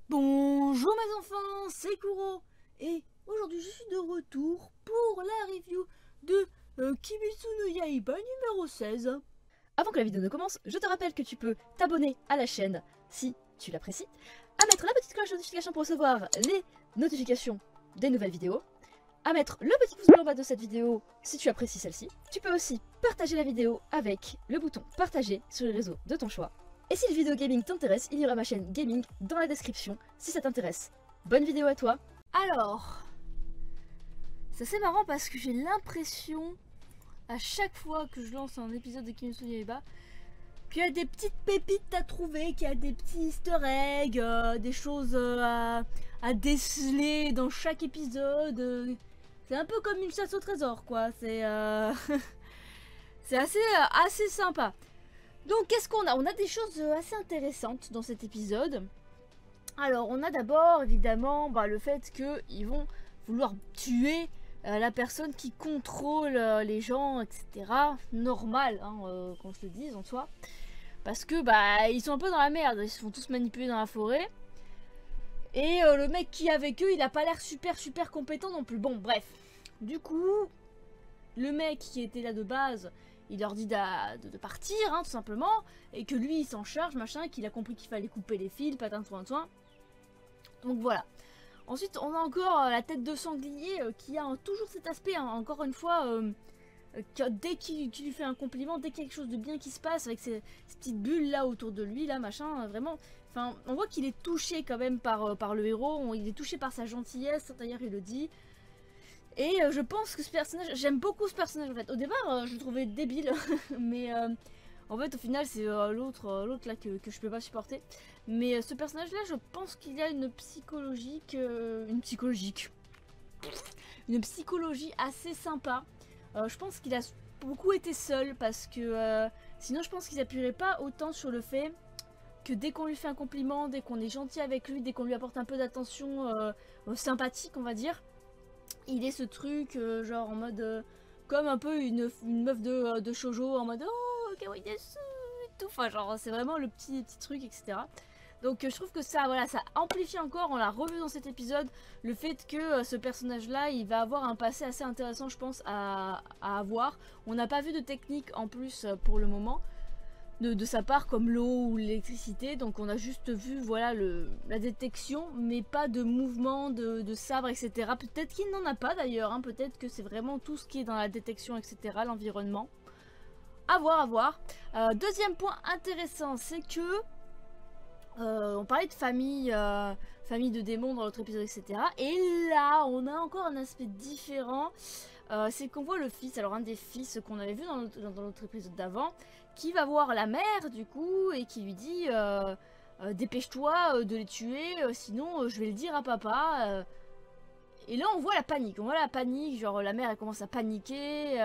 Bonjour mes enfants, c'est Kuro et aujourd'hui je suis de retour pour la review de Kimetsu no Yaiba numéro 16. Avant que la vidéo ne commence, je te rappelle que tu peux t'abonner à la chaîne si tu l'apprécies, à mettre la petite cloche de notification pour recevoir les notifications des nouvelles vidéos, à mettre le petit pouce bleu en bas de cette vidéo si tu apprécies celle-ci. Tu peux aussi partager la vidéo avec le bouton partager sur les réseaux de ton choix. Et si le vidéo gaming t'intéresse, il y aura ma chaîne gaming dans la description si ça t'intéresse. Bonne vidéo à toi. Alors, c'est assez marrant parce que j'ai l'impression à chaque fois que je lance un épisode de Kimetsu no Yaiba qu'il y a des petites pépites à trouver, qu'il y a des petits easter eggs, des choses à déceler dans chaque épisode. C'est un peu comme une chasse au trésor, quoi. C'est c'est assez sympa. Donc, qu'est-ce qu'on a? On a des choses assez intéressantes dans cet épisode. Alors, on a d'abord, évidemment, le fait qu'ils vont vouloir tuer la personne qui contrôle les gens, etc. Normal, hein, qu'on se le dise en soi. Parce que, ils sont un peu dans la merde. Ils se font tous manipuler dans la forêt. Et le mec qui est avec eux, il a pas l'air super compétent non plus. Bon, bref. Du coup, le mec qui était là de base, il leur dit de partir, hein, tout simplement. Et que lui, il s'en charge, machin, qu'il a compris qu'il fallait couper les fils, patin, soin. Donc voilà. Ensuite, on a encore la tête de sanglier qui a toujours cet aspect, hein, encore une fois, dès qu'il lui fait un compliment, dès qu'il y a quelque chose de bien qui se passe, avec ces petites bulles là autour de lui, là, machin, vraiment. Enfin, on voit qu'il est touché quand même par le héros, il est touché par sa gentillesse, d'ailleurs il le dit. Et je pense que ce personnage, j'aime beaucoup ce personnage en fait. Au départ, je le trouvais débile, mais en fait au final c'est l'autre là que je peux pas supporter. Mais ce personnage là, je pense qu'il a une psychologie assez sympa. Je pense qu'il a beaucoup été seul parce que sinon je pense qu'il appuierait pas autant sur le fait que dès qu'on lui fait un compliment, dès qu'on est gentil avec lui, dès qu'on lui apporte un peu d'attention sympathique on va dire, il est ce truc genre en mode comme un peu une meuf de shoujo en mode oh kawaii desu et tout, enfin genre c'est vraiment le petit truc etc. Donc je trouve que ça voilà, ça amplifie encore, on l'a revu dans cet épisode, le fait que ce personnage là il va avoir un passé assez intéressant je pense à avoir. On n'a pas vu de technique en plus pour le moment de sa part comme l'eau ou l'électricité, donc on a juste vu voilà la détection mais pas de mouvement de sabre etc. Peut-être qu'il n'en a pas d'ailleurs, hein, peut-être que c'est vraiment tout ce qui est dans la détection etc, l'environnement. À voir. Deuxième point intéressant, c'est que on parlait de famille de démons dans l'autre épisode etc. Et là on a encore un aspect différent. C'est qu'on voit le fils, alors un des fils qu'on avait vu dans l'autre épisode d'avant, qui va voir la mère du coup et qui lui dit dépêche-toi de les tuer, sinon je vais le dire à papa. Et là on voit la panique, genre la mère elle commence à paniquer,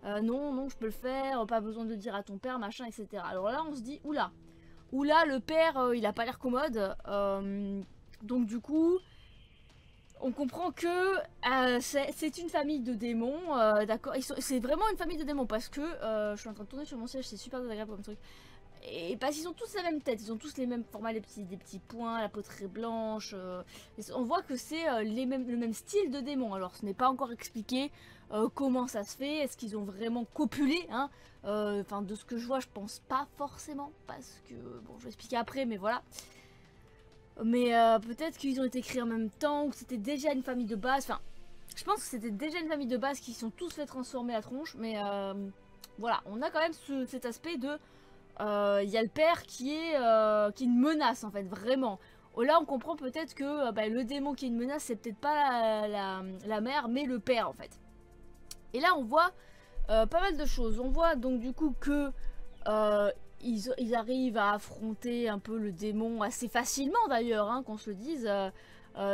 non je peux le faire, pas besoin de le dire à ton père, machin etc. Alors là on se dit oula, le père il a pas l'air commode, donc du coup on comprend que c'est une famille de démons, d'accord. C'est vraiment une famille de démons parce que je suis en train de tourner sur mon siège, c'est super désagréable comme truc. Et parce qu'ils ont tous la même tête, ils ont tous les mêmes formats, des petits points, la peau très blanche. On voit que c'est le même style de démons. Alors ce n'est pas encore expliqué comment ça se fait, est-ce qu'ils ont vraiment copulé, hein. Enfin de ce que je vois, je pense pas forcément parce que bon, je vais expliquer après, mais voilà. Mais peut-être qu'ils ont été créés en même temps, ou que c'était déjà une famille de base. Enfin, je pense que c'était déjà une famille de base qui sont tous fait transformer la tronche. Mais voilà, on a quand même cet aspect de... Il y a le père qui est une menace en fait, vraiment. Là, on comprend peut-être que le démon qui est une menace, c'est peut-être pas la mère, mais le père en fait. Et là, on voit pas mal de choses. On voit donc du coup que... ils arrivent à affronter un peu le démon assez facilement d'ailleurs, hein, qu'on se le dise.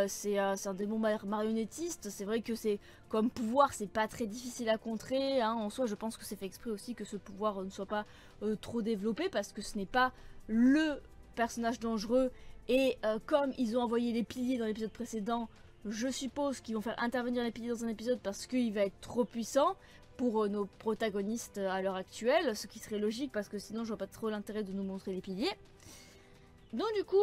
C'est un démon marionnettiste. C'est vrai que c'est comme pouvoir, c'est pas très difficile à contrer, hein. En soi, je pense que c'est fait exprès aussi que ce pouvoir ne soit pas trop développé parce que ce n'est pas le personnage dangereux. Et comme ils ont envoyé les piliers dans l'épisode précédent, je suppose qu'ils vont faire intervenir les piliers dans un épisode parce qu'il va être trop puissant pour nos protagonistes à l'heure actuelle, ce qui serait logique parce que sinon je vois pas trop l'intérêt de nous montrer les piliers. Donc du coup,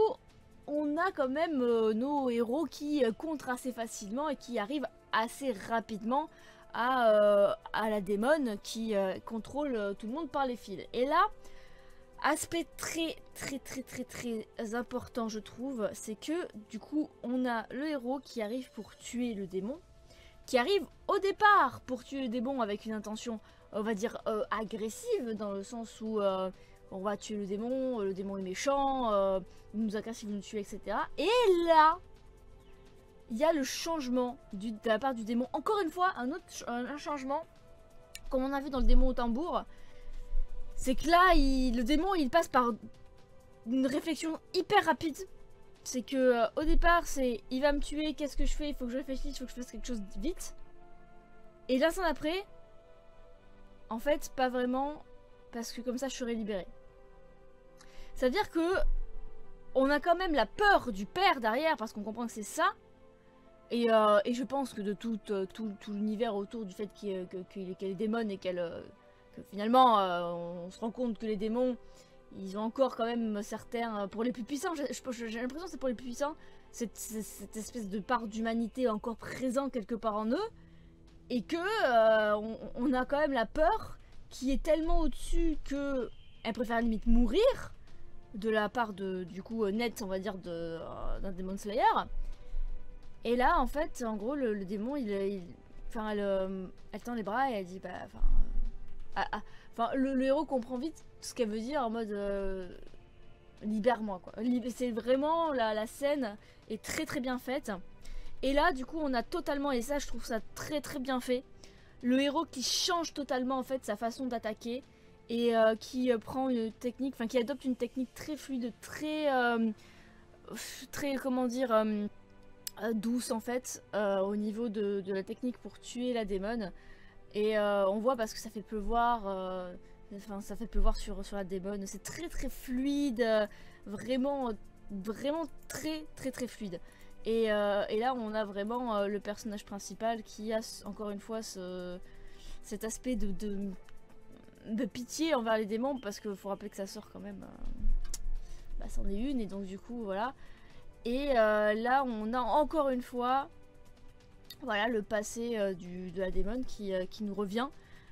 on a quand même nos héros qui contrent assez facilement et qui arrivent assez rapidement à la démone qui contrôle tout le monde par les fils. Et là, aspect très important je trouve, c'est que du coup on a le héros qui arrive pour tuer le démon, qui arrive au départ pour tuer le démon avec une intention, on va dire agressive, dans le sens où on va tuer le démon est méchant, il nous agresse, il veut nous tuer, etc. Et là, il y a le changement de la part du démon. Encore une fois, un changement, comme on a vu dans le démon au tambour. C'est que là, le démon, il passe par une réflexion hyper rapide. C'est que au départ, c'est il va me tuer, qu'est-ce que je fais? Il faut que je réfléchisse, il faut que je fasse quelque chose vite. Et l'instant d'après, en fait, pas vraiment, parce que comme ça, je serai libérée. C'est-à-dire que on a quand même la peur du père derrière, parce qu'on comprend que c'est ça. Et je pense que de tout l'univers autour du fait qu'il est démon et que finalement on se rend compte que les démons, ils ont encore quand même certains, pour les plus puissants, j'ai l'impression que c'est pour les plus puissants, cette espèce de part d'humanité encore présent quelque part en eux, et que on a quand même la peur qui est tellement au-dessus que elle préfère limite mourir de la part de, du coup, net, on va dire, d'un Demon Slayer. Et là, en fait, en gros, le démon, elle tend les bras et elle dit, bah, le héros comprend vite ce qu'elle veut dire en mode, libère-moi, quoi. C'est vraiment, la scène est très bien faite. Et là, du coup, on a totalement, et ça, je trouve ça très bien fait, le héros qui change totalement, en fait, sa façon d'attaquer, et qui prend une technique, enfin, qui adopte une technique très fluide, très, comment dire, douce en fait, au niveau de la technique pour tuer la démon. Et on voit parce que ça fait pleuvoir, ça fait pleuvoir sur la démon. C'est très fluide, vraiment très fluide. Et là on a vraiment le personnage principal qui a encore une fois cet aspect de pitié envers les démons, parce qu'il faut rappeler que sa sœur quand même, bah, c'en est une, et donc du coup voilà. Et là on a encore une fois, voilà, le passé de la démon qui nous revient.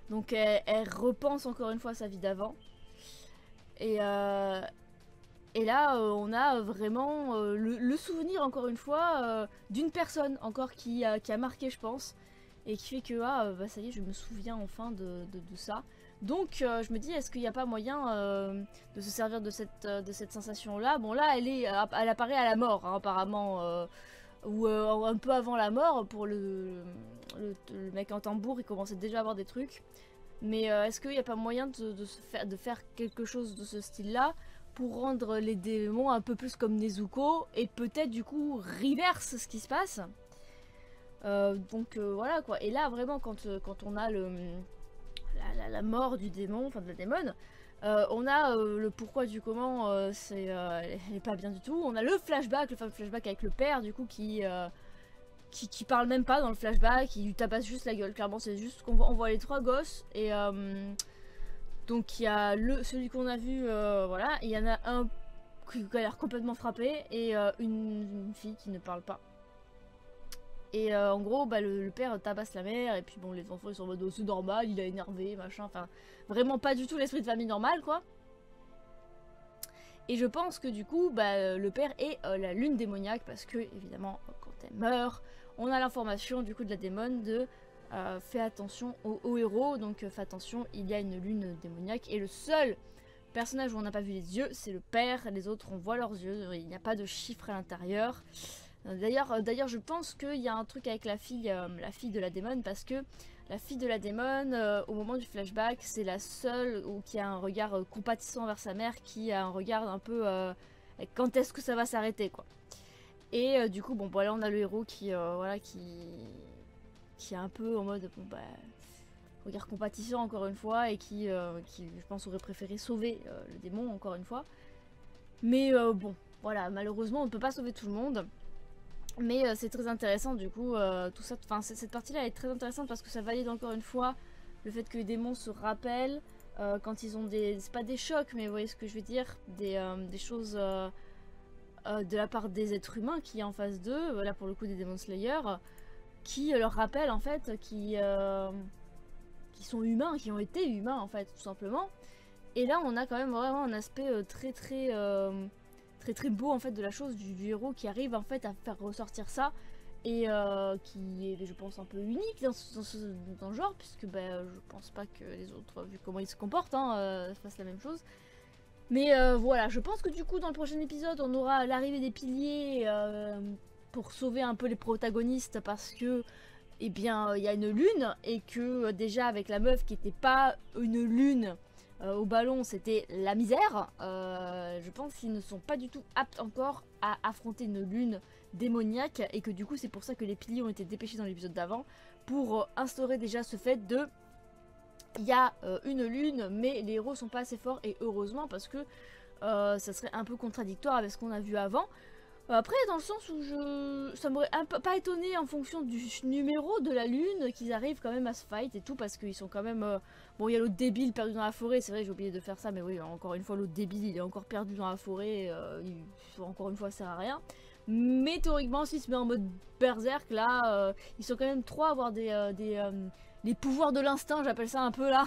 Donc elle repense encore une fois à sa vie d'avant. Et là on a vraiment le souvenir encore une fois d'une personne encore qui a marqué, je pense. Et qui fait que bah, ça y est, je me souviens enfin de ça. Donc je me dis, est-ce qu'il n'y a pas moyen de se servir de cette sensation-là? Bon là, elle apparaît à la mort, hein, apparemment, ou un peu avant la mort, pour le mec en tambour, il commençait déjà à avoir des trucs. Mais est-ce qu'il n'y a pas moyen de faire quelque chose de ce style-là pour rendre les démons un peu plus comme Nezuko, et peut-être du coup reverse ce qui se passe? Donc voilà quoi. Et là vraiment quand on a la mort du démon, enfin de la démon, on a le pourquoi du comment, elle est pas bien du tout. On a le flashback avec le père du coup qui parle même pas dans le flashback, qui lui tabasse juste la gueule. Clairement c'est juste qu'on voit les trois gosses. Et donc il y a celui qu'on a vu, voilà, il y en a un qui a l'air complètement frappé, et une fille qui ne parle pas. Et en gros, bah, le père tabasse la mère, et puis bon, les enfants ils sont en mode, oh, c'est normal, il a énervé, machin, enfin, vraiment pas du tout l'esprit de famille normal, quoi. Et je pense que du coup, bah, le père est la lune démoniaque, parce que, évidemment, quand elle meurt, on a l'information du coup de la démon de fais attention au héros, donc fais attention, il y a une lune démoniaque, et le seul personnage où on n'a pas vu les yeux, c'est le père, les autres on voit leurs yeux, il n'y a pas de chiffre à l'intérieur. D'ailleurs, je pense qu'il y a un truc avec la fille de la démon, parce que la fille de la démon, au moment du flashback, c'est la seule qui a un regard compatissant envers sa mère, qui a un regard un peu quand est-ce que ça va s'arrêter, quoi. Et du coup, bon, voilà, on a le héros qui voilà, qui est un peu en mode, bon, bah, regard compatissant encore une fois, et qui je pense aurait préféré sauver le démon encore une fois. Mais bon, voilà, malheureusement, on ne peut pas sauver tout le monde. Mais c'est très intéressant du coup, tout ça, enfin cette partie là est très intéressante parce que ça valide encore une fois le fait que les démons se rappellent quand ils ont c'est pas des chocs, mais vous voyez ce que je veux dire, des choses de la part des êtres humains qui est en face d'eux, là pour le coup des Demon Slayer, qui leur rappellent en fait qui sont humains, qui ont été humains en fait tout simplement. Et là on a quand même vraiment un aspect très beau en fait de la chose, du héros qui arrive en fait à faire ressortir ça, et qui est je pense un peu unique dans le genre, puisque je pense pas que les autres, vu comment ils se comportent, fassent la même chose. Mais voilà, je pense que du coup dans le prochain épisode on aura l'arrivée des piliers pour sauver un peu les protagonistes, parce que eh bien il y a une lune, et que déjà avec la meuf qui était pas une lune au ballon, c'était la misère. Je pense qu'ils ne sont pas du tout aptes encore à affronter une lune démoniaque, et que du coup c'est pour ça que les piliers ont été dépêchés dans l'épisode d'avant, pour instaurer déjà ce fait de il y a une lune mais les héros sont pas assez forts, et heureusement, parce que ça serait un peu contradictoire avec ce qu'on a vu avant. Après, dans le sens où ça m'aurait un peu pas étonné en fonction du numéro de la lune qu'ils arrivent quand même à se fight et tout, parce qu'ils sont quand même bon, il y a l'autre débile perdu dans la forêt, c'est vrai, j'ai oublié de faire ça, mais oui, encore une fois l'autre débile il est encore perdu dans la forêt, encore une fois ça sert à rien. Mais théoriquement s'il se met en mode berserk là, ils sont quand même trois à avoir les pouvoirs de l'instinct, j'appelle ça un peu là.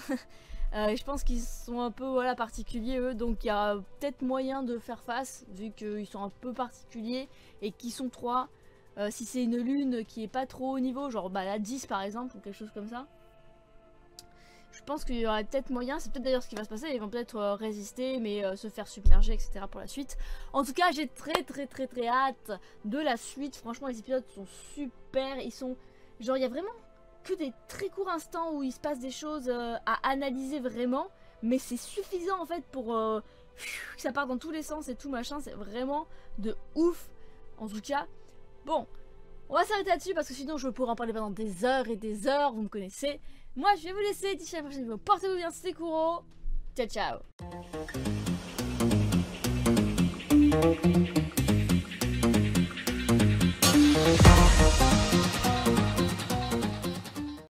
Et je pense qu'ils sont un peu particuliers eux, donc il y a peut-être moyen de faire face vu qu'ils sont un peu particuliers et qu'ils sont trois. Si c'est une lune qui est pas trop haut niveau, genre la 10 par exemple ou quelque chose comme ça, je pense qu'il y aurait peut-être moyen. C'est peut-être d'ailleurs ce qui va se passer, ils vont peut-être résister mais se faire submerger, etc. pour la suite. En tout cas j'ai très hâte de la suite. Franchement les épisodes sont super, ils sont genre il y a vraiment que des très courts instants où il se passe des choses à analyser vraiment, mais c'est suffisant en fait pour que ça parte dans tous les sens et tout machin, c'est vraiment de ouf. En tout cas, bon, on va s'arrêter là-dessus parce que sinon je pourrais en parler pendant des heures et des heures, vous me connaissez. Moi je vais vous laisser, d'ici la prochaine vidéo, portez-vous bien, c'était Kuro, ciao ciao.